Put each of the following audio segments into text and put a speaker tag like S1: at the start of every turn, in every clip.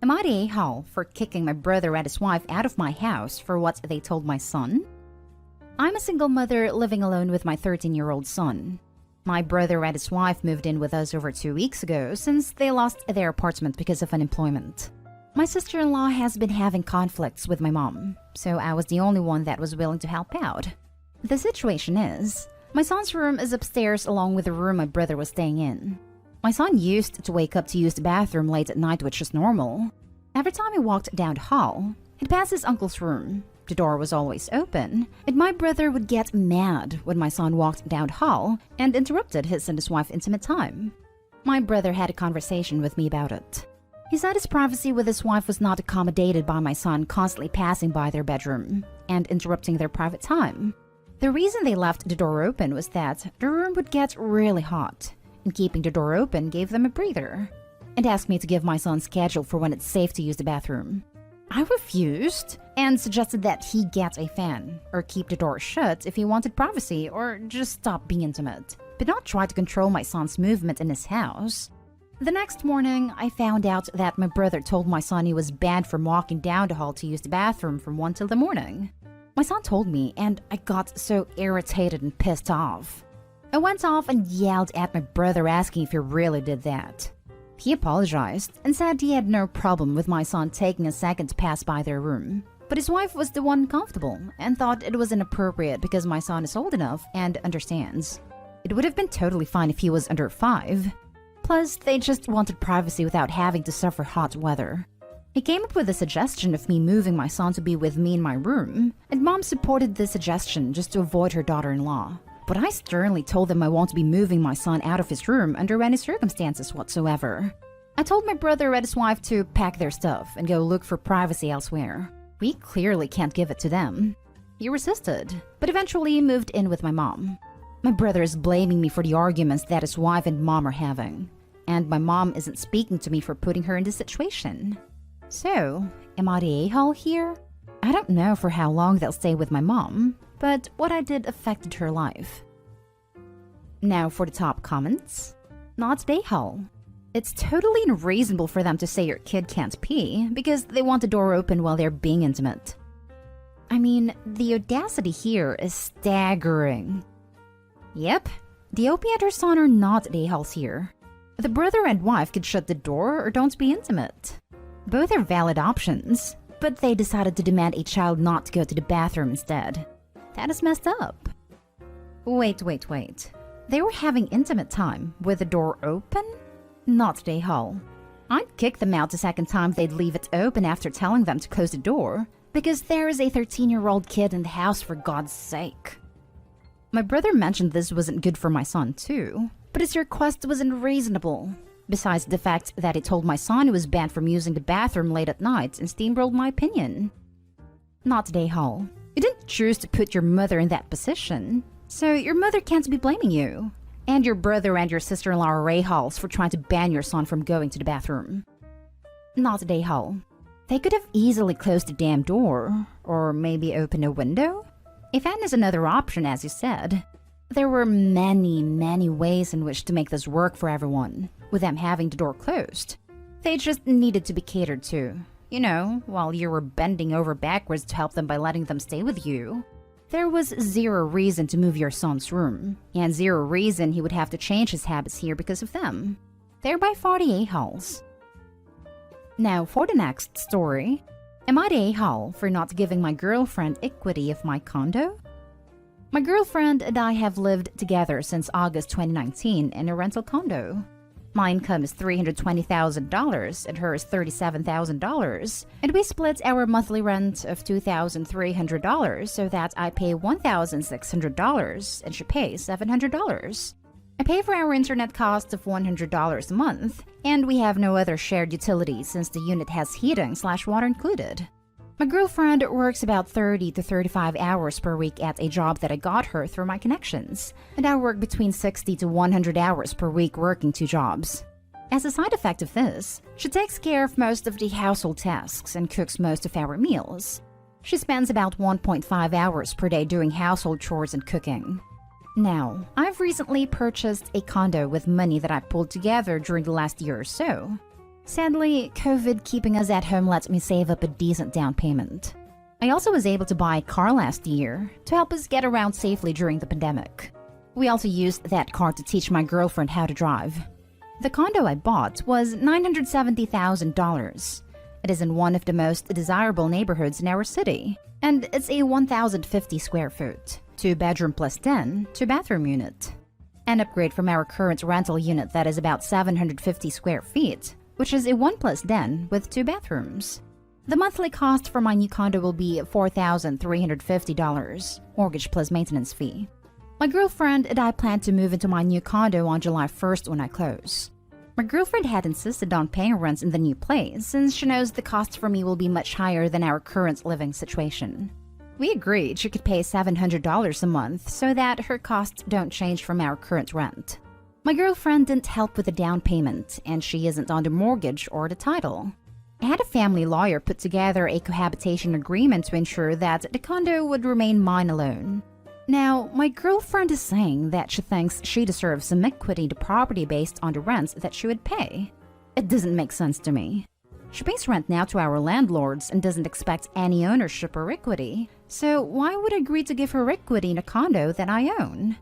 S1: Am I the a-hole for kicking my brother and his wife out of my house for what they told my son? I'm a single mother living alone with my 13-year-old son. My brother and his wife moved in with us over 2 weeks ago since they lost their apartment because of unemployment. My sister-in-law has been having conflicts with my mom, so I was the only one that was willing to help out. The situation is, my son's room is upstairs along with the room my brother was staying in. My son used to wake up to use the bathroom late at night, which is normal. Every time he walked down the hall, he'd pass his uncle's room. The door was always open, and my brother would get mad when my son walked down the hall and interrupted his and his wife's intimate time. My brother had a conversation with me about it. He said his privacy with his wife was not accommodated by my son constantly passing by their bedroom and interrupting their private time. The reason they left the door open was that the room would get really hot, and keeping the door open gave them a breather, and asked me to give my son's schedule for when it's safe to use the bathroom. I refused and suggested that he get a fan or keep the door shut if he wanted privacy or just stop being intimate, but not try to control my son's movement in his house. The next morning, I found out that my brother told my son he was banned from walking down the hall to use the bathroom from 1 till the morning. My son told me, and I got so irritated and pissed off. I went off and yelled at my brother asking if he really did that. He apologized and said he had no problem with my son taking a second to pass by their room. But his wife was the one uncomfortable and thought it was inappropriate because my son is old enough and understands. It would have been totally fine if he was under 5. Plus, they just wanted privacy without having to suffer hot weather. He came up with a suggestion of me moving my son to be with me in my room, and Mom supported the suggestion just to avoid her daughter-in-law. But I sternly told them I won't be moving my son out of his room under any circumstances whatsoever. I told my brother and his wife to pack their stuff and go look for privacy elsewhere. We clearly can't give it to them. He resisted, but eventually moved in with my mom. My brother is blaming me for the arguments that his wife and mom are having, and my mom isn't speaking to me for putting her in this situation. So, am I the a-hole here? I don't know for how long they'll stay with my mom, but what I did affected her life. Now for the top comments. Not the a-hole. It's totally unreasonable for them to say your kid can't pee because they want the door open while they're being intimate. I mean, the audacity here is staggering. Yep, the OP and her son are not the a-holes here. The brother and wife could shut the door or don't be intimate. Both are valid options, but they decided to demand a child not to go to the bathroom instead. That is messed up. Wait. They were having intimate time with the door open? Not the a-hole. I'd kick them out the second time they'd leave it open after telling them to close the door, because there is a 13-year-old kid in the house for God's sake. My brother mentioned this wasn't good for my son too, but his request was unreasonable. Besides the fact that he told my son he was banned from using the bathroom late at night and steamrolled my opinion. Not the a-hole. You didn't choose to put your mother in that position, so your mother can't be blaming you. And your brother and your sister-in-law are a-holes for trying to ban your son from going to the bathroom. Not the a-hole. They could have easily closed the damn door, or maybe opened a window. A fan is another option, as you said. There were many ways in which to make this work for everyone, with them having the door closed. They just needed to be catered to. You know, while you were bending over backwards to help them by letting them stay with you. There was zero reason to move your son's room, and zero reason he would have to change his habits here because of them. They're by far the a-holes. Now for the next story. Am I the a-hole for not giving my girlfriend equity of my condo? My girlfriend and I have lived together since August 2019 in a rental condo. My income is $320,000 and hers $37,000, and we split our monthly rent of $2,300 so that I pay $1,600 and she pays $700. I pay for our internet costs of $100 a month, and we have no other shared utilities since the unit has heating/water included. My girlfriend works about 30 to 35 hours per week at a job that I got her through my connections, and I work between 60 to 100 hours per week working 2 jobs. As a side effect of this, she takes care of most of the household tasks and cooks most of our meals. She spends about 1.5 hours per day doing household chores and cooking. Now, I've recently purchased a condo with money that I pulled together during the last year or so. Sadly, COVID keeping us at home lets me save up a decent down payment. I also was able to buy a car last year to help us get around safely during the pandemic. We also used that car to teach my girlfriend how to drive. The condo I bought was $970,000. It is in one of the most desirable neighborhoods in our city, and it's a 1,050 square foot, 2-bedroom plus den, 2-bathroom unit. An upgrade from our current rental unit that is about 750 square feet, which is a 1 plus den with 2 bathrooms. The monthly cost for my new condo will be $4,350, mortgage plus maintenance fee. My girlfriend and I plan to move into my new condo on July 1st when I close. My girlfriend had insisted on paying rent in the new place since she knows the cost for me will be much higher than our current living situation. We agreed she could pay $700 a month so that her costs don't change from our current rent. My girlfriend didn't help with the down payment, and she isn't on the mortgage or the title. I had a family lawyer put together a cohabitation agreement to ensure that the condo would remain mine alone. Now, my girlfriend is saying that she thinks she deserves some equity in the property based on the rent that she would pay. It doesn't make sense to me. She pays rent now to our landlords and doesn't expect any ownership or equity, so why would I agree to give her equity in a condo that I own?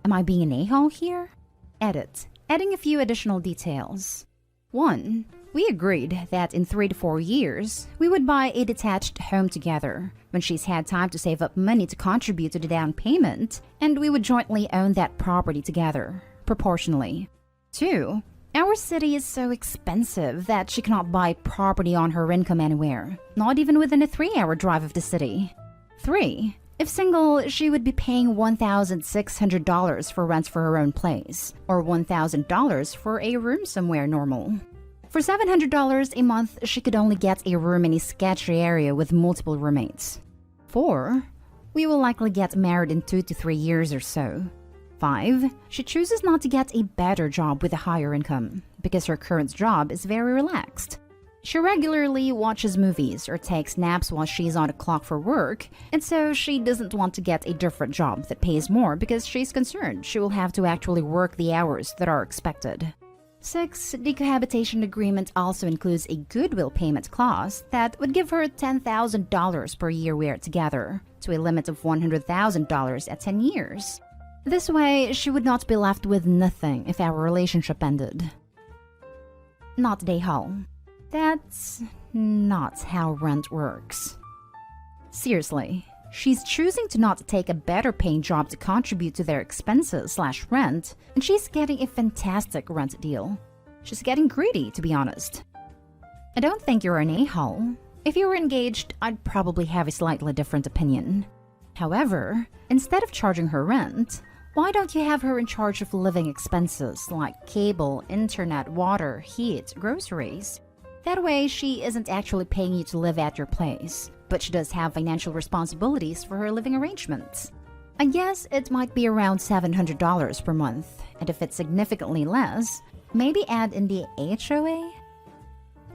S1: Am I being an a-hole here? Edit. Adding a few additional details. 1. We agreed that in 3 to 4 years, we would buy a detached home together when she's had time to save up money to contribute to the down payment, and we would jointly own that property together, proportionally. 2. Our city is so expensive that she cannot buy property on her income anywhere, not even within a 3-hour drive of the city. 3. If single, she would be paying $1,600 for rent for her own place, or $1,000 for a room somewhere normal. For $700 a month, she could only get a room in a sketchy area with multiple roommates. 4. We will likely get married in 2 to 3 years or so. 5. She chooses not to get a better job with a higher income, because her current job is very relaxed. She regularly watches movies or takes naps while she's on the clock for work, and so she doesn't want to get a different job that pays more because she's concerned she will have to actually work the hours that are expected. 6. The cohabitation agreement also includes a goodwill payment clause that would give her $10,000 per year we are together, to a limit of $100,000 at 10 years. This way, she would not be left with nothing if our relationship ended. Not day haul. That's not how rent works. Seriously, she's choosing to not take a better paying job to contribute to their expenses/rent, and she's getting a fantastic rent deal. She's getting greedy, to be honest. I don't think you're an a-hole. If you were engaged, I'd probably have a slightly different opinion. However, instead of charging her rent, why don't you have her in charge of living expenses like cable, internet, water, heat, groceries? That way, she isn't actually paying you to live at your place, but she does have financial responsibilities for her living arrangements. I guess it might be around $700 per month, and if it's significantly less, maybe add in the HOA?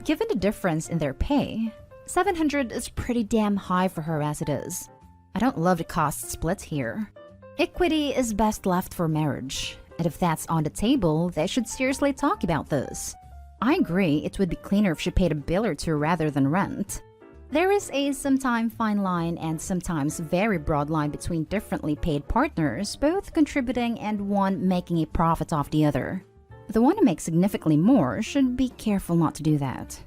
S1: Given the difference in their pay, $700 is pretty damn high for her as it is. I don't love the cost split here. Equity is best left for marriage, and if that's on the table, they should seriously talk about this. I agree it would be cleaner if she paid a bill or two rather than rent. There is a sometimes fine line and sometimes very broad line between differently paid partners, both contributing and one making a profit off the other. The one who makes significantly more should be careful not to do that.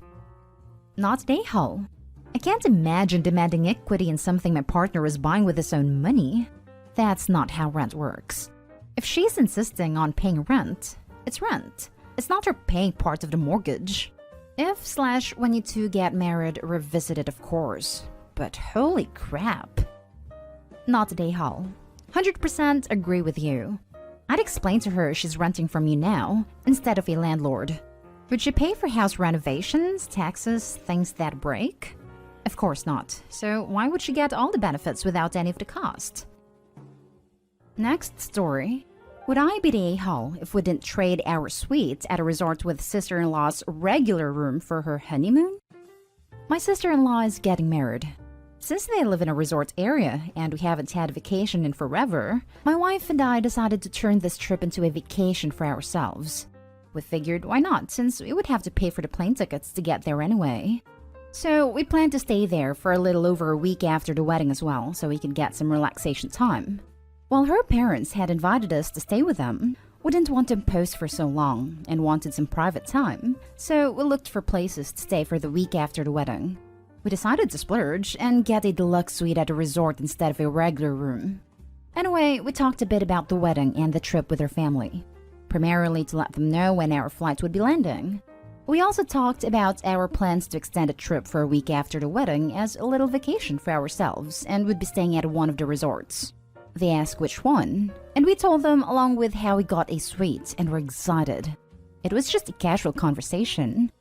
S1: Not day haul. I can't imagine demanding equity in something my partner is buying with his own money. That's not how rent works. If she's insisting on paying rent, it's rent. It's not her paying part of the mortgage. If/when you two get married, revisit it of course. But holy crap. Not day haul. 100% agree with you. I'd explain to her she's renting from you now, instead of a landlord. Would she pay for house renovations, taxes, things that break? Of course not. So why would she get all the benefits without any of the cost? Next story. Would I be the a-hole if we didn't trade our suite at a resort with sister-in-law's regular room for her honeymoon? My sister-in-law is getting married. Since they live in a resort area and we haven't had a vacation in forever, my wife and I decided to turn this trip into a vacation for ourselves. We figured why not, since we would have to pay for the plane tickets to get there anyway. So we planned to stay there for a little over a week after the wedding as well, so we could get some relaxation time. While her parents had invited us to stay with them, we didn't want to impose for so long and wanted some private time, so we looked for places to stay for the week after the wedding. We decided to splurge and get a deluxe suite at a resort instead of a regular room. Anyway, we talked a bit about the wedding and the trip with her family, primarily to let them know when our flight would be landing. We also talked about our plans to extend a trip for a week after the wedding as a little vacation for ourselves and would be staying at one of the resorts. They asked which one, and we told them along with how we got a suite and were excited. It was just a casual conversation.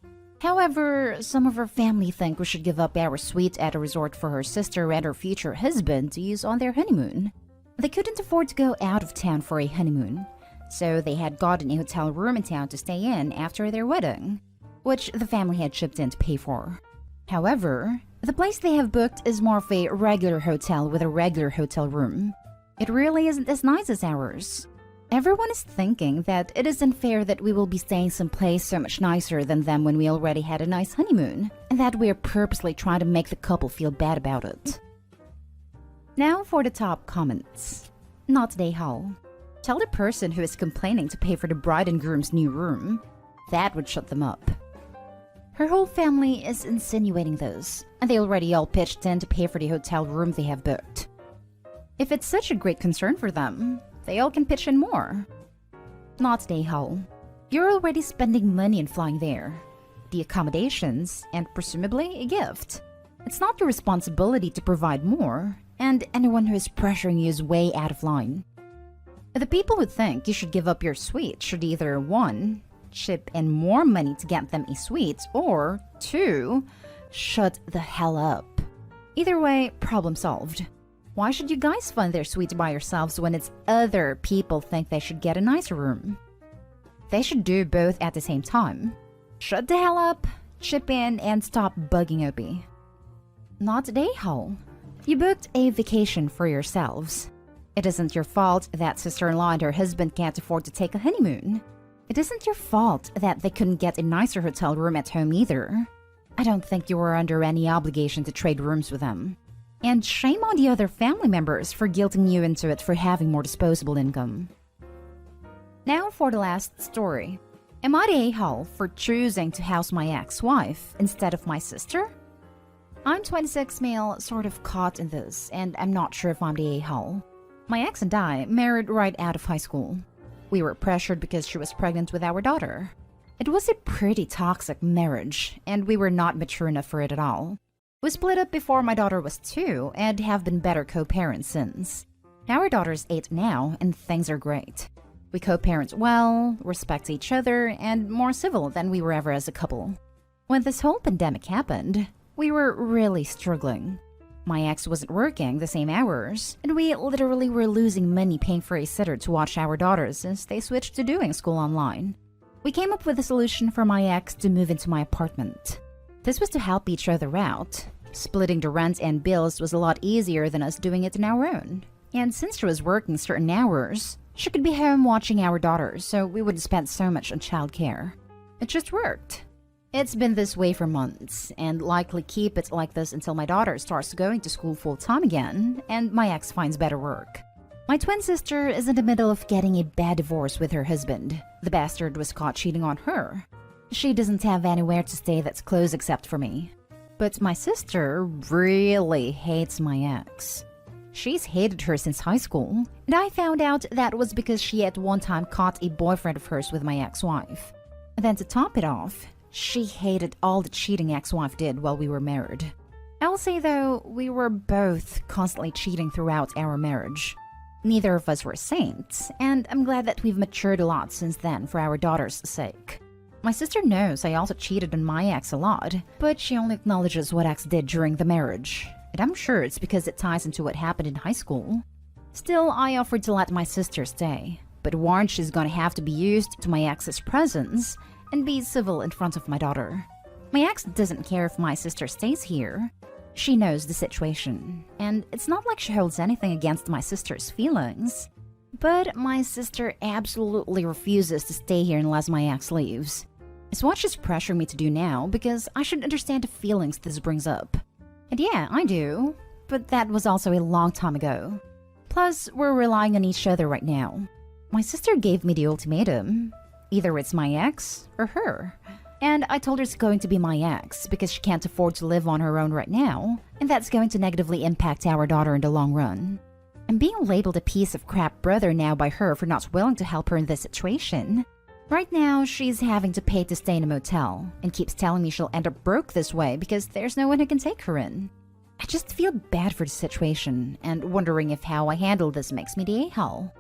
S1: However, some of her family think we should give up our suite at a resort for her sister and her future husband to use on their honeymoon. They couldn't afford to go out of town for a honeymoon, so they had gotten a hotel room in town to stay in after their wedding, which the family had chipped in to pay for. However, the place they have booked is more of a regular hotel with a regular hotel room. It really isn't as nice as ours. Everyone is thinking that it is unfair that we will be staying someplace so much nicer than them when we already had a nice honeymoon, and that we are purposely trying to make the couple feel bad about it. Now for the top comments. Not today, Hall. Tell the person who is complaining to pay for the bride and groom's new room. That would shut them up. Her whole family is insinuating this, and they already all pitched in to pay for the hotel room they have booked. If it's such a great concern for them, they all can pitch in more. Not today, Hull. You're already spending money in flying there. The accommodations, and presumably a gift. It's not your responsibility to provide more, and anyone who is pressuring you is way out of line. The people who think you should give up your suite should either 1. Chip in more money to get them a suite, or 2. Shut the hell up. Either way, problem solved. Why should you guys fund their suite by yourselves when it's other people think they should get a nicer room? They should do both at the same time. Shut the hell up, chip in, and stop bugging Opie. Not today, Hull. You booked a vacation for yourselves. It isn't your fault that sister-in-law and her husband can't afford to take a honeymoon. It isn't your fault that they couldn't get a nicer hotel room at home either. I don't think you were under any obligation to trade rooms with them. And shame on the other family members for guilting you into it for having more disposable income. Now for the last story. Am I the a-hole for choosing to house my ex-wife instead of my sister? I'm 26 male, sort of caught in this, and I'm not sure if I'm the a-hole. My ex and I married right out of high school. We were pressured because she was pregnant with our daughter. It was a pretty toxic marriage, and we were not mature enough for it at all. We split up before my daughter was 2 and have been better co-parents since. Our daughter's 8 now, and things are great. We co-parent well, respect each other, and more civil than we were ever as a couple. When this whole pandemic happened, we were really struggling. My ex wasn't working the same hours, and we literally were losing money paying for a sitter to watch our daughters since they switched to doing school online. We came up with a solution for my ex to move into my apartment. This was to help each other out. Splitting the rent and bills was a lot easier than us doing it on our own. And since she was working certain hours, she could be home watching our daughters, so we wouldn't spend so much on childcare. It just worked. It's been this way for months, and likely keep it like this until my daughter starts going to school full-time again, and my ex finds better work. My twin sister is in the middle of getting a bad divorce with her husband. The bastard was caught cheating on her. She doesn't have anywhere to stay that's close except for me. But my sister really hates my ex. She's hated her since high school, and I found out that was because she at one time caught a boyfriend of hers with my ex-wife. And then to top it off, she hated all the cheating ex-wife did while we were married. I will say though, we were both constantly cheating throughout our marriage. Neither of us were saints, and I'm glad that we've matured a lot since then for our daughter's sake. My sister knows I also cheated on my ex a lot, but she only acknowledges what ex did during the marriage. And I'm sure it's because it ties into what happened in high school. Still, I offered to let my sister stay, but warned she's gonna have to be used to my ex's presence and be civil in front of my daughter. My ex doesn't care if my sister stays here. She knows the situation, and it's not like she holds anything against my sister's feelings. But my sister absolutely refuses to stay here unless my ex leaves. It's what she's pressuring me to do now because I should understand the feelings this brings up. And yeah, I do. But that was also a long time ago. Plus, we're relying on each other right now. My sister gave me the ultimatum. Either it's my ex or her. And I told her it's going to be my ex because she can't afford to live on her own right now, and that's going to negatively impact our daughter in the long run. I'm being labeled a piece of crap brother now by her for not willing to help her in this situation. Right now, she's having to pay to stay in a motel and keeps telling me she'll end up broke this way because there's no one who can take her in. I just feel bad for the situation and wondering if how I handle this makes me the a-hole.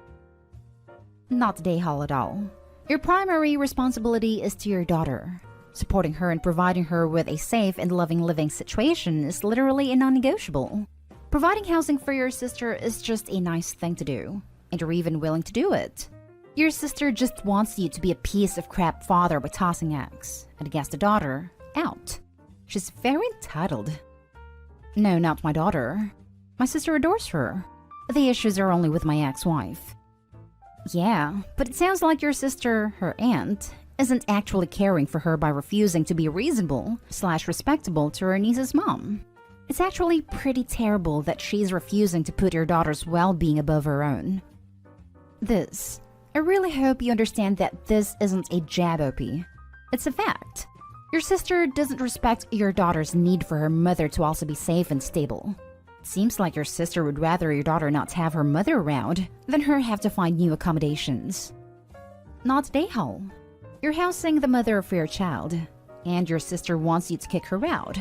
S1: Not the a-hole at all. Your primary responsibility is to your daughter. Supporting her and providing her with a safe and loving living situation is literally a non-negotiable. Providing housing for your sister is just a nice thing to do, and you're even willing to do it. Your sister just wants you to be a piece of crap father by tossing eggs, and I guess the daughter, out. She's very entitled. No, not my daughter. My sister adores her. The issues are only with my ex-wife. Yeah, but it sounds like your sister, her aunt, isn't actually caring for her by refusing to be reasonable/respectable to her niece's mom. It's actually pretty terrible that she's refusing to put your daughter's well-being above her own. I really hope you understand that this isn't a jab, OP. It's a fact. Your sister doesn't respect your daughter's need for her mother to also be safe and stable. It seems like your sister would rather your daughter not have her mother around than her have to find new accommodations. Not a-hole. You're housing the mother for your child, and your sister wants you to kick her out.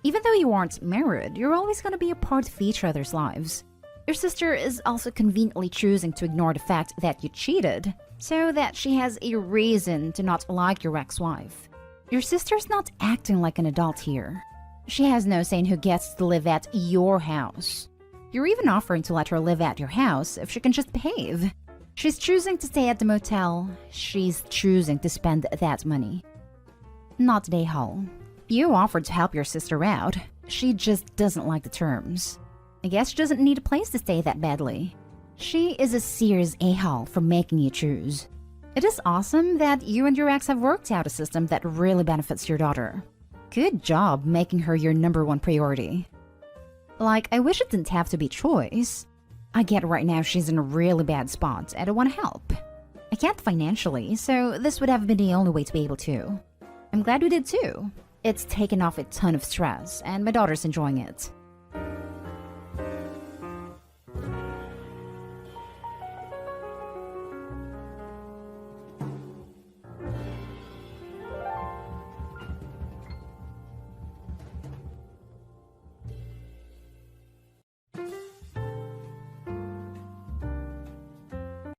S1: Even though you aren't married, you're always going to be a part of each other's lives. Your sister is also conveniently choosing to ignore the fact that you cheated, so that she has a reason to not like your ex-wife. Your sister's not acting like an adult here. She has no say in who gets to live at your house. You're even offering to let her live at your house if she can just behave. She's choosing to stay at the motel. She's choosing to spend that money. Not a-hole. You offered to help your sister out. She just doesn't like the terms. I guess she doesn't need a place to stay that badly. She is a serious a-hole for making you choose. It is awesome that you and your ex have worked out a system that really benefits your daughter. Good job making her your #1 priority. Like, I wish it didn't have to be choice. I get right now she's in a really bad spot and I want to help. I can't financially, so this would have been the only way to be able to. I'm glad we did too. It's taken off a ton of stress and my daughter's enjoying it.